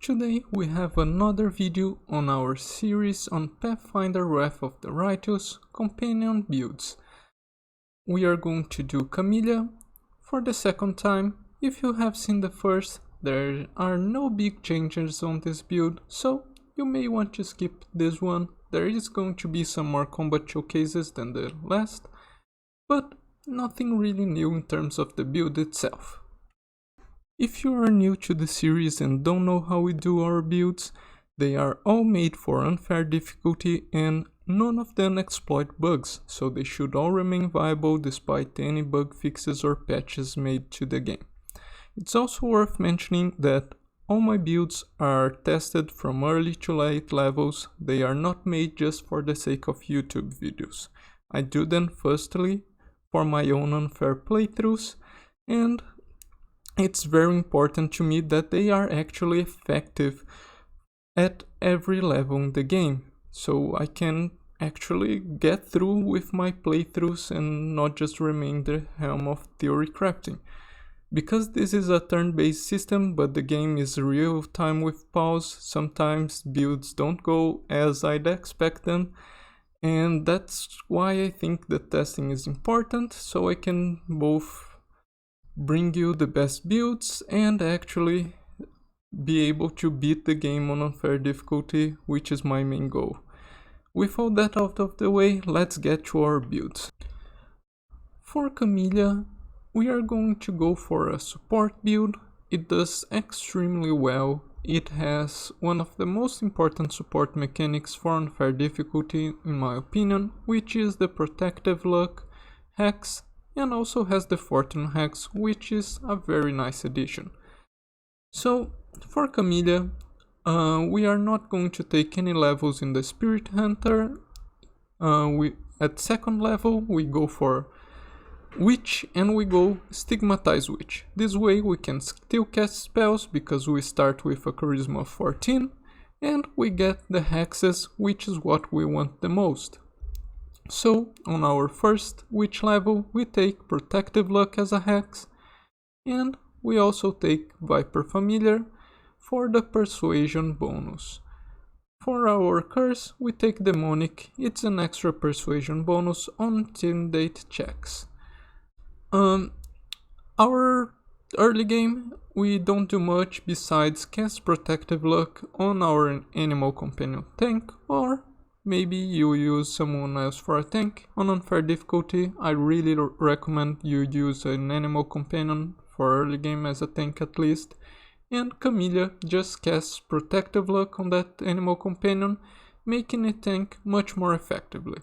Today we have another video on our series on Pathfinder Wrath of the Righteous companion builds. We are going to do Camellia for the second time. If you have seen the first, there are no big changes on this build, so you may want to skip this one. There is going to be some more combat showcases than the last, but nothing really new in terms of the build itself. If you are new to the series and don't know how we do our builds, they are all made for unfair difficulty and none of them exploit bugs, so they should all remain viable despite any bug fixes or patches made to the game. It's also worth mentioning that all my builds are tested from early to late levels. They are not made just for the sake of YouTube videos. I do them firstly for my own unfair playthroughs, and it's very important to me that they are actually effective at every level in the game, so I can actually get through with my playthroughs and not just remain the helm of theory crafting. Because this is a turn-based system, but the game is real time with pause, sometimes builds don't go as I'd expect them, and that's why I think the testing is important, so I can both bring you the best builds and actually be able to beat the game on unfair difficulty, which is my main goal. With all that out of the way, let's get to our builds. For Camellia, we are going to go for a support build. It does extremely well. It has one of the most important support mechanics for unfair difficulty in my opinion, which is the protective luck hex, and also has the fortune hex, which is a very nice addition. So for Camellia, we are not going to take any levels in the Spirit Hunter. At second level we go for Witch and we go Stigmatize Witch. This way we can still cast spells because we start with a charisma of 14 and we get the hexes, which is what we want the most. So on our first witch level we take protective luck as a hex, and we also take Viper Familiar for the persuasion bonus. For our curse we take demonic. It's an extra persuasion bonus on intimidate checks. Our early game we don't do much besides cast protective luck on our animal companion tank, or maybe you use someone else for a tank. On unfair difficulty, I really recommend you use an animal companion for early game as a tank at least. And Camellia just casts protective luck on that animal companion, making it tank much more effectively.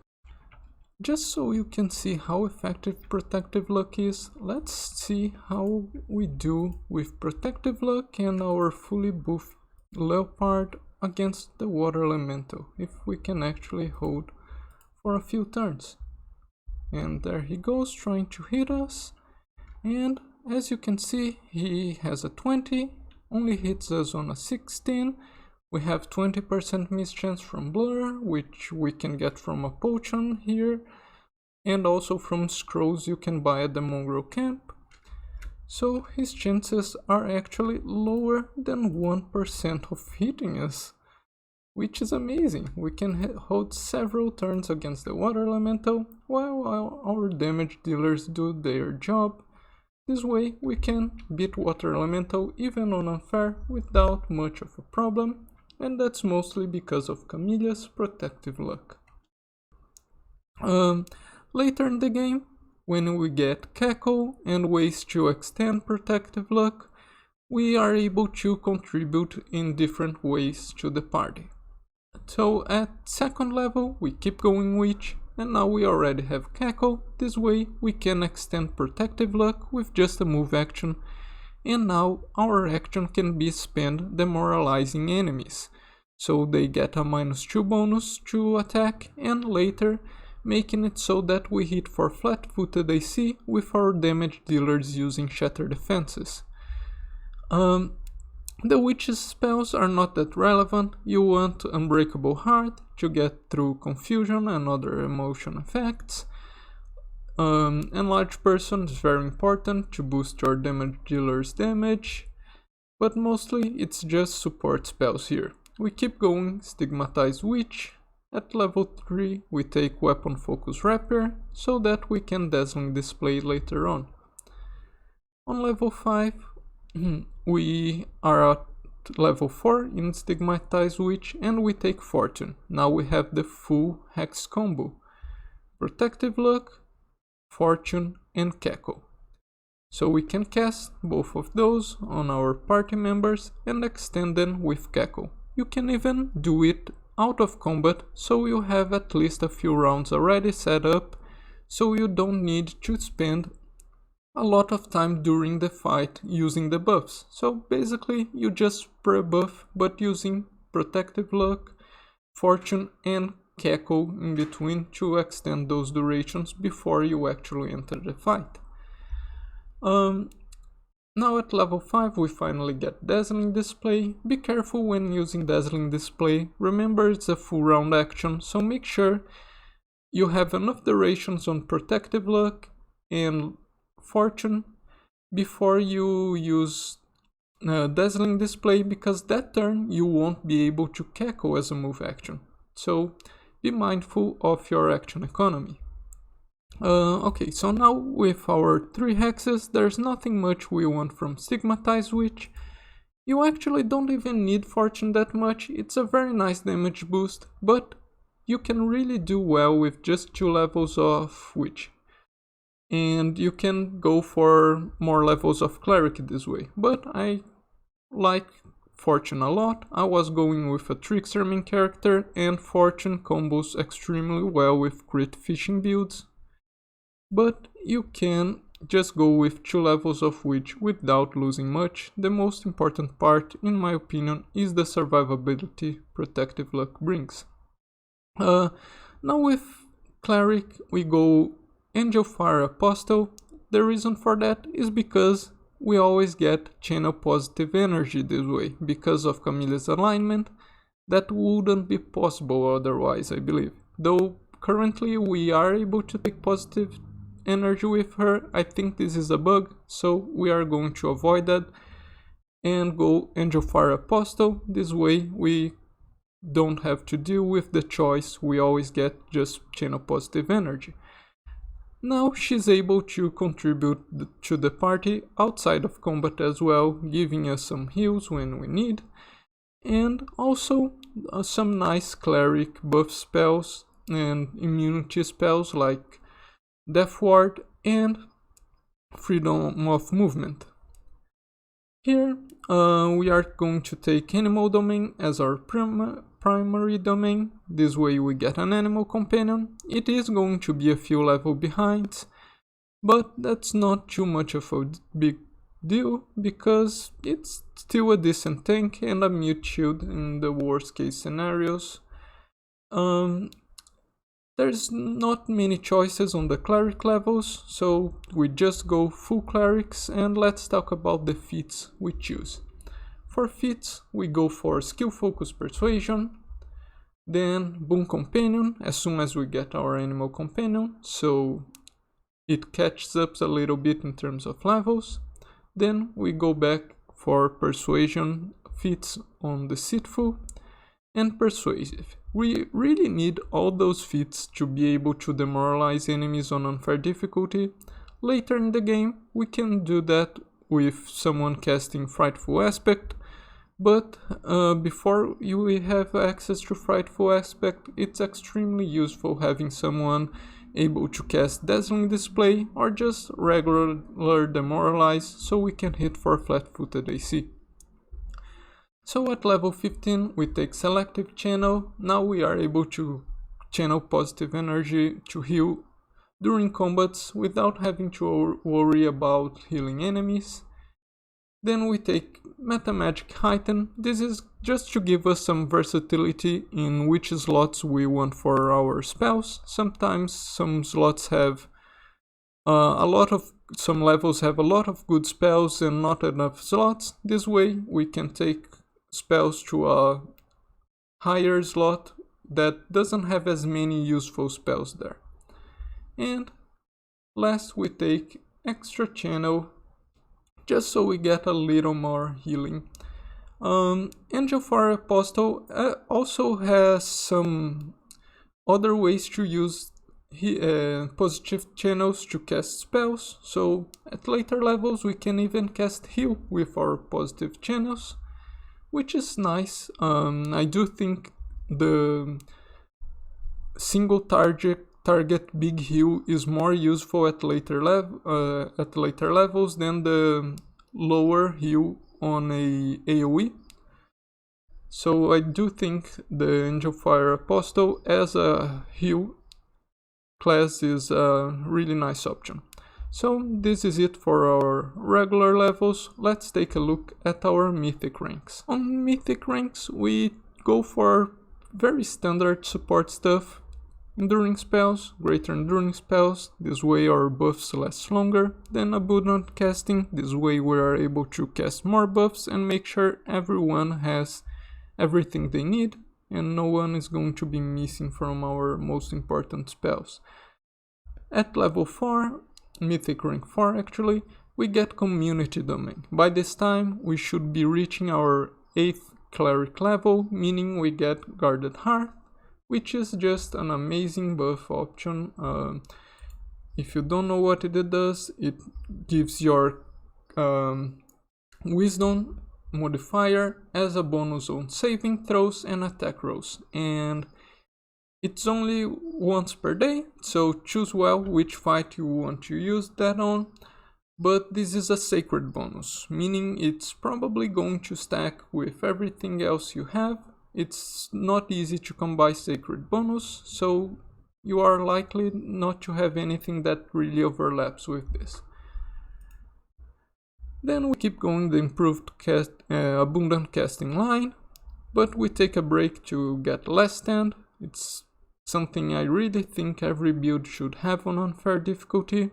Just so you can see how effective protective luck is, let's see how we do with protective luck and our fully buffed leopard against the water elemental, if we can actually hold for a few turns. And there he goes, trying to hit us, and as you can see he has a 20, only hits us on a 16. We have 20% mischance from blur, which we can get from a potion here, and also from scrolls you can buy at the mongrel camp. So his chances are actually lower than 1% of hitting us, which is amazing. We can hold several turns against the water elemental while our damage dealers do their job. This way we can beat water elemental even on unfair without much of a problem, and that's mostly because of Camellia's protective luck. Later in the game, when we get Cackle and ways to extend protective luck, we are able to contribute in different ways to the party. So at second level we keep going Witch, and now we already have Cackle. This way we can extend protective luck with just a move action, and now our action can be spent demoralizing enemies, so they get a -2 bonus to attack, and later making it so that we hit for flat-footed AC with our damage dealers using Shatter Defenses. The witch's spells are not that relevant. You want Unbreakable Heart to get through confusion and other emotion effects. Enlarged Person is very important to boost your damage dealer's damage. but mostly it's just support spells here. We keep going, Stigmatized Witch. At level 3 we take Weapon Focus Rapier, so that we can Dazzling Display later on. On level 5 we are at level 4 in Stigmatized Witch and we take Fortune. Now we have the full Hex combo. Protective Luck, Fortune and Cackle. So we can cast both of those on our party members and extend them with Cackle. You can even do it out of combat, so you have at least a few rounds already set up, so you don't need to spend a lot of time during the fight using the buffs. So basically you just spray buff, but using Protective Luck, Fortune and Cackle in between to extend those durations before you actually enter the fight. Now at level 5 we finally get Dazzling Display. Be careful when using Dazzling Display, remember it's a full round action, so make sure you have enough durations on Protective Luck and Fortune before you use Dazzling Display, because that turn you won't be able to Cackle as a move action. So be mindful of your action economy. Okay, so now with our 3 hexes, there's nothing much we want from Stigmatized Witch. You actually don't even need Fortune that much, it's a very nice damage boost, but you can really do well with just 2 levels of Witch. And you can go for more levels of Cleric this way, but I like Fortune a lot. I was going with a Trickster main character and Fortune combos extremely well with crit fishing builds. But you can just go with 2 levels of Witch without losing much. The most important part, in my opinion, is the survivability Protective Luck brings. Now with Cleric we go Angel Fire Apostle. The reason for that is because we always get channel positive energy this way, because of Camellia's alignment. That wouldn't be possible otherwise, I believe. Though currently we are able to take positive energy with her, I think this is a bug, so we are going to avoid that and go Angel Fire Apostle. This way we don't have to deal with the choice, we always get just channel positive energy. Now she's able to contribute to the party outside of combat as well, giving us some heals when we need, and also some nice Cleric buff spells and immunity spells like Death Ward and Freedom of Movement. Here we are going to take Animal Domain as our primary domain. This way we get an animal companion. It is going to be a few levels behind, but that's not too much of a big deal because it's still a decent tank and a mute shield in the worst case scenarios. There's not many choices on the Cleric levels, so we just go full Clerics, and let's talk about the feats we choose. For feats, we go for Skill Focus Persuasion, then Boon Companion as soon as we get our Animal Companion, so it catches up a little bit in terms of levels. Then we go back for Persuasion feats on Deceitful and Persuasive. We really need all those feats to be able to demoralize enemies on unfair difficulty. Later in the game we can do that with someone casting Frightful Aspect, but before we have access to Frightful Aspect, it's extremely useful having someone able to cast Dazzling Display or just regular Demoralize so we can hit for flat-footed AC. So at level 15 we take Selective Channel. Now we are able to channel positive energy to heal during combats without having to worry about healing enemies. Then we take Meta Magic Heighten. This is just to give us some versatility in which slots we want for our spells. Sometimes some slots have some levels have a lot of good spells and not enough slots. This way we can take spells to a higher slot that doesn't have as many useful spells there. And last we take Extra Channel just so we get a little more healing. Angel Fire Apostle also has some other ways to use positive channels to cast spells, so at later levels we can even cast heal with our positive channels, which is nice. I do think the single target big heal is more useful at later levels than the lower heal on a AoE. So I do think the Angel Fire Apostle as a heal class is a really nice option. So this is it for our regular levels. Let's take a look at our Mythic ranks. On Mythic ranks we go for very standard support stuff. Enduring spells, greater enduring spells, this way our buffs last longer. Then abundant casting, this way we are able to cast more buffs and make sure everyone has everything they need and no one is going to be missing from our most important spells. At level 4, Mythic rank 4 actually, we get Community Domain. By this time we should be reaching our 8th cleric level, meaning we get Guarded Heart, which is just an amazing buff option. If you don't know what it does, it gives your wisdom modifier as a bonus on saving throws and attack rolls, and it's only once per day, so choose well which fight you want to use that on. But this is a sacred bonus, meaning it's probably going to stack with everything else you have. It's not easy to come by sacred bonus, so you are likely not to have anything that really overlaps with this. Then we keep going the improved abundant casting line, but we take a break to get Last Stand. It's something I really think every build should have on unfair difficulty.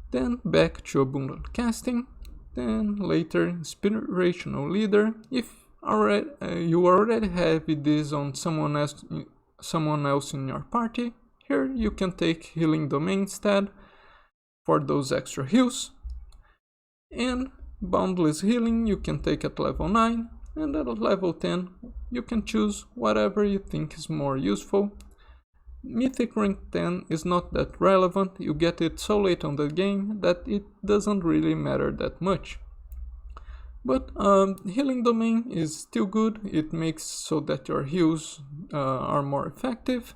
Then back to abundant casting, then later inspirational leader. If you already have this on someone else in your party, here you can take Healing Domain instead for those extra heals. And Boundless Healing you can take at level 9, and at level 10 you can choose whatever you think is more useful. Mythic rank 10 is not that relevant, you get it so late on the game that it doesn't really matter that much. But Healing Domain is still good, it makes so that your heals are more effective.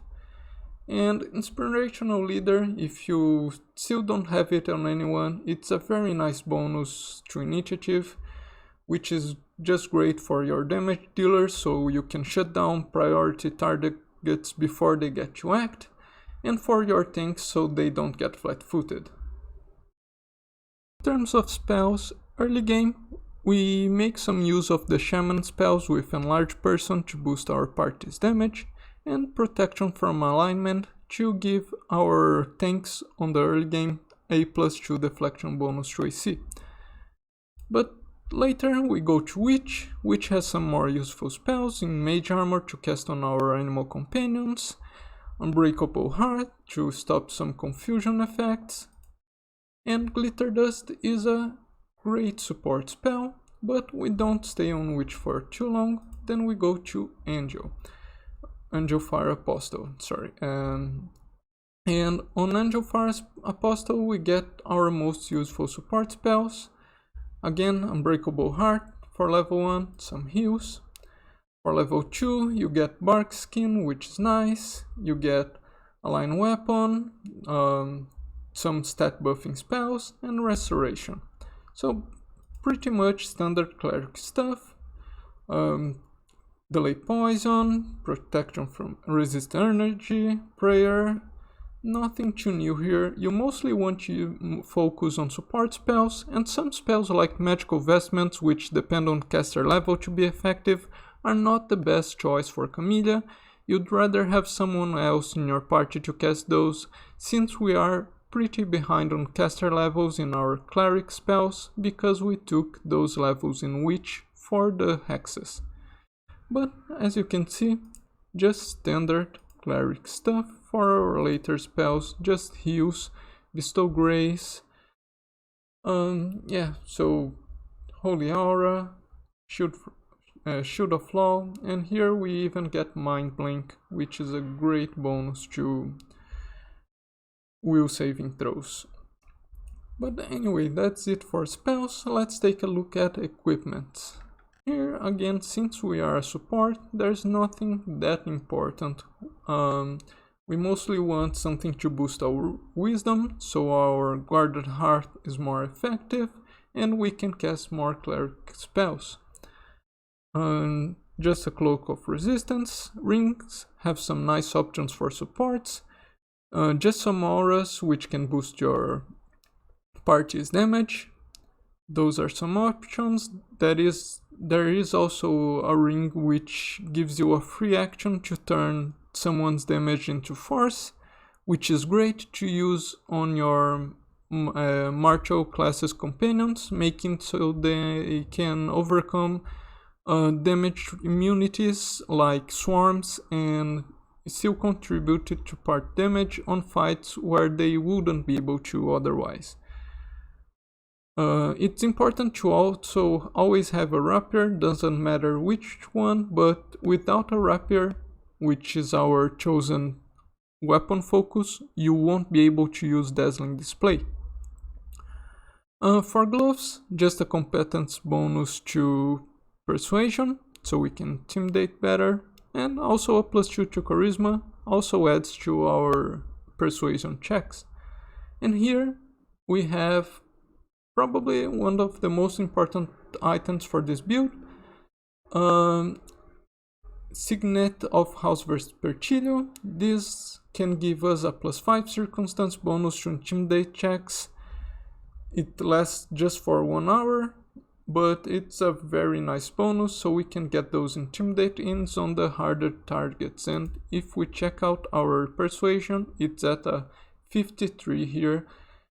And Inspirational Leader, if you still don't have it on anyone, it's a very nice bonus to initiative, which is just great for your damage dealers, so you can shut down priority targets before they get to act, and for your tanks so they don't get flat-footed. In terms of spells, early game, we make some use of the Shaman spells with Enlarge Person to boost our party's damage, and Protection from Alignment to give our tanks on the early game a +2 deflection bonus to AC. But later we go to Witch, which has some more useful spells in Mage Armor to cast on our animal companions, Unbreakable Heart to stop some confusion effects, and Glitter Dust is a great support spell, but we don't stay on Witch for too long, then we go to Angel Fire Apostle, and on Angel Fire Apostle we get our most useful support spells. Again, Unbreakable Heart for level 1, some heals. For level 2 you get Bark Skin, which is nice, you get Align Weapon, some stat buffing spells, and Restoration. So pretty much standard cleric stuff. Delay Poison, Protection from Resist Energy, Prayer, nothing too new here. You mostly want to focus on support spells, and some spells like Magical Vestments, which depend on caster level to be effective, are not the best choice for Camellia. You'd rather have someone else in your party to cast those, since we are pretty behind on caster levels in our cleric spells, because we took those levels in Witch for the hexes. But as you can see, just standard cleric stuff. For our later spells, just heals, Bestow Grace, so Holy Aura, Shield of Law, and here we even get Mind Blink, which is a great bonus to will saving throws. But anyway, that's it for spells. Let's take a look at equipment. Here again, since we are a support, there's nothing that important. We mostly want something to boost our wisdom, so our guarded heart is more effective and we can cast more cleric spells. Just a cloak of resistance. Rings have some nice options for supports. Just some auras which can boost your party's damage. Those are some options. There is also a ring which gives you a free action to turn someone's damage into force, which is great to use on your martial classes companions, making so they can overcome damage immunities like swarms and still contribute to part damage on fights where they wouldn't be able to otherwise. It's important to also always have a rapier, doesn't matter which one, but without a rapier, which is our chosen weapon focus, you won't be able to use Dazzling Display. For gloves, just a competence bonus to persuasion, so we can intimidate better, and also a +2 to charisma, also adds to our persuasion checks. And here we have probably one of the most important items for this build, Signet of House Vespertilio. This can give us a +5 circumstance bonus to intimidate checks. It lasts just for 1 hour, but it's a very nice bonus, so we can get those intimidate ins on the harder targets. And if we check out our persuasion, it's at a 53 here,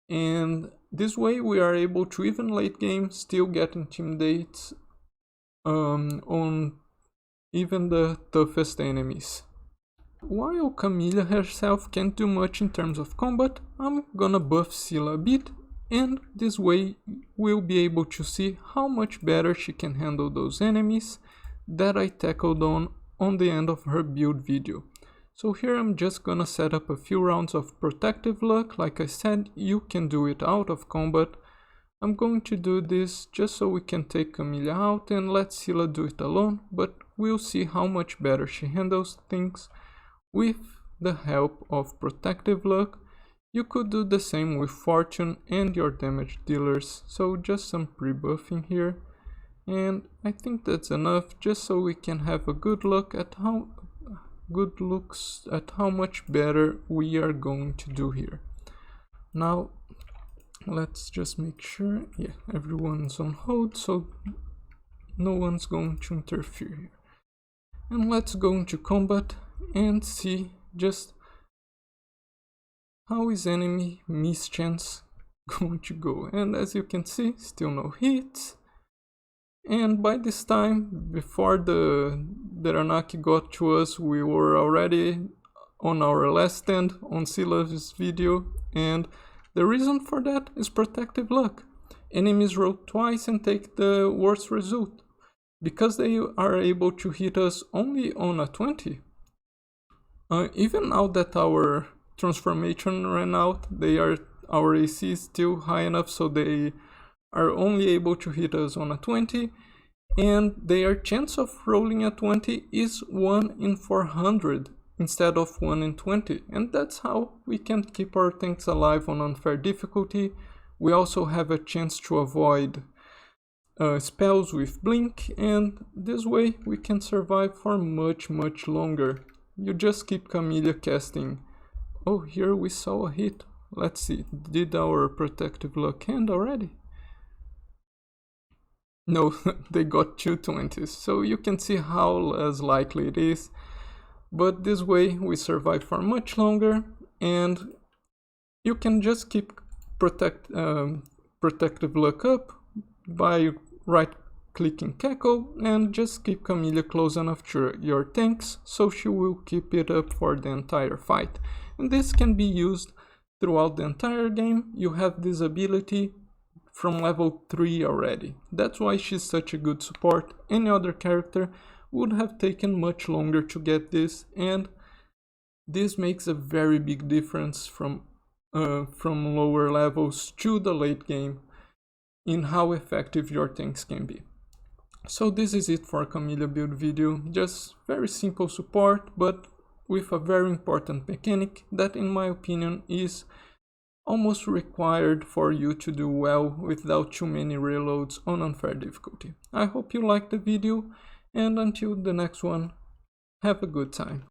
and this way we are able to, even late game, still get intimidate on even the toughest enemies. While Camellia herself can't do much in terms of combat, I'm gonna buff Scylla a bit, and this way we'll be able to see how much better she can handle those enemies that I tackled on the end of her build video. So here I'm just gonna set up a few rounds of Protective Luck. Like I said, you can do it out of combat. I'm going to do this just so we can take Camellia out and let Scylla do it alone, but we'll see how much better she handles things with the help of Protective Luck. You could do the same with Fortune and your damage dealers, so just some pre-buffing here. And I think that's enough, just so we can have a good look at how much better we are going to do here. Now let's just make sure, yeah, everyone's on hold, so no one's going to interfere here. And let's go into combat and see just how is enemy mischance going to go. And as you can see, still no hits. And by this time, before the Ranaki got to us, we were already on our last stand on Scylla's video, and the reason for that is Protective Luck. Enemies roll twice and take the worst result. Because they are able to hit us only on a 20. Even now that our transformation ran out, our AC is still high enough so they are only able to hit us on a 20, and their chance of rolling a 20 is 1 in 400 instead of 1 in 20, and that's how we can keep our tanks alive on unfair difficulty. We also have a chance to avoid spells with blink, and this way we can survive for much longer. You just keep Camellia casting. Oh, here we saw a hit. Let's see, did our Protective Luck end already? No, they got 2 20s, so you can see how less likely it is. But this way we survive for much longer, and you can just keep Protective Luck up by right-clicking Cackle, and just keep Camellia close enough to your tanks so she will keep it up for the entire fight. And this can be used throughout the entire game. You have this ability from level 3 already. That's why she's such a good support. Any other character would have taken much longer to get this, and this makes a very big difference from lower levels to the late game in how effective your tanks can be. So this is it for Camellia build video. Just very simple support, but with a very important mechanic that in my opinion is almost required for you to do well without too many reloads on unfair difficulty. I hope you liked the video, and until the next one, have a good time.